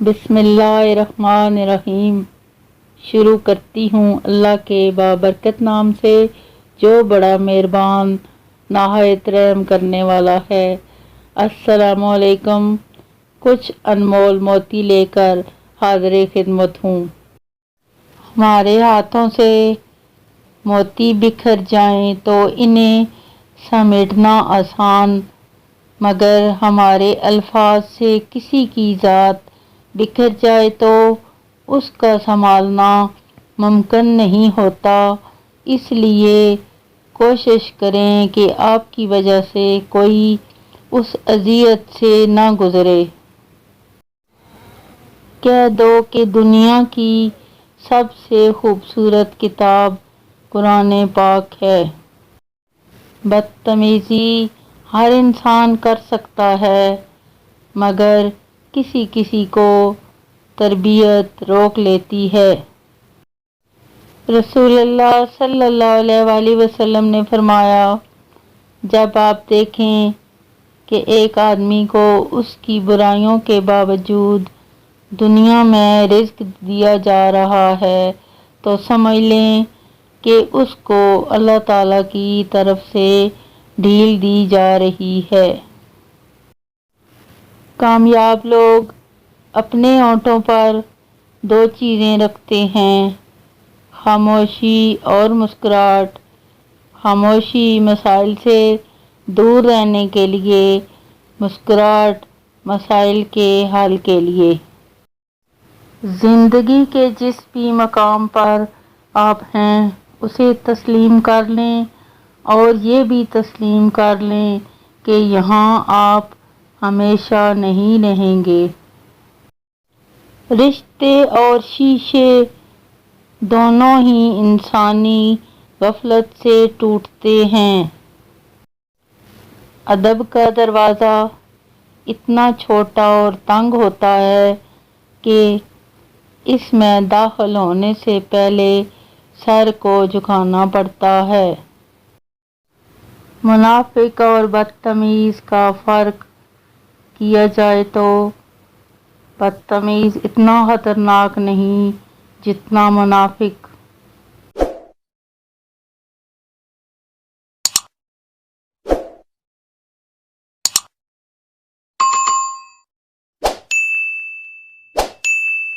بسم اللہ الرحمن الرحیم۔ شروع کرتی ہوں اللہ کے بابرکت نام سے جو بڑا مہربان نہایت رحم کرنے والا ہے۔ السلام علیکم۔ کچھ انمول موتی لے کر حاضر خدمت ہوں۔ ہمارے ہاتھوں سے موتی بکھر جائیں تو انہیں سمیٹنا آسان، مگر ہمارے الفاظ سے کسی کی ذات بکھر جائے تو اس کا سنبھالنا ممکن نہیں ہوتا۔ اس لیے کوشش کریں کہ آپ کی وجہ سے کوئی اس اذیت سے نہ گزرے۔ کہہ دو کہ دنیا کی سب سے خوبصورت کتاب قرآن پاک ہے۔ بدتمیزی ہر انسان کر سکتا ہے، مگر کسی کسی کو تربیت روک لیتی ہے۔ رسول اللہ صلی اللہ علیہ وآلہ وسلم نے فرمایا، جب آپ دیکھیں کہ ایک آدمی کو اس کی برائیوں کے باوجود دنیا میں رزق دیا جا رہا ہے تو سمجھ لیں کہ اس کو اللہ تعالیٰ کی طرف سے ڈھیل دی جا رہی ہے۔ کامیاب لوگ اپنے ہونٹوں پر دو چیزیں رکھتے ہیں، خاموشی اور مسکراہٹ۔ خاموشی مسائل سے دور رہنے کے لیے، مسکراہٹ مسائل کے حل کے لیے۔ زندگی کے جس بھی مقام پر آپ ہیں اسے تسلیم کر لیں اور یہ بھی تسلیم کر لیں کہ یہاں آپ ہمیشہ نہیں رہیں گے۔ رشتے اور شیشے دونوں ہی انسانی غفلت سے ٹوٹتے ہیں۔ ادب کا دروازہ اتنا چھوٹا اور تنگ ہوتا ہے کہ اس میں داخل ہونے سے پہلے سر کو جھکانا پڑتا ہے۔ منافق اور بدتمیز کا فرق کیا جائے تو بدتمیز اتنا خطرناک نہیں جتنا منافق۔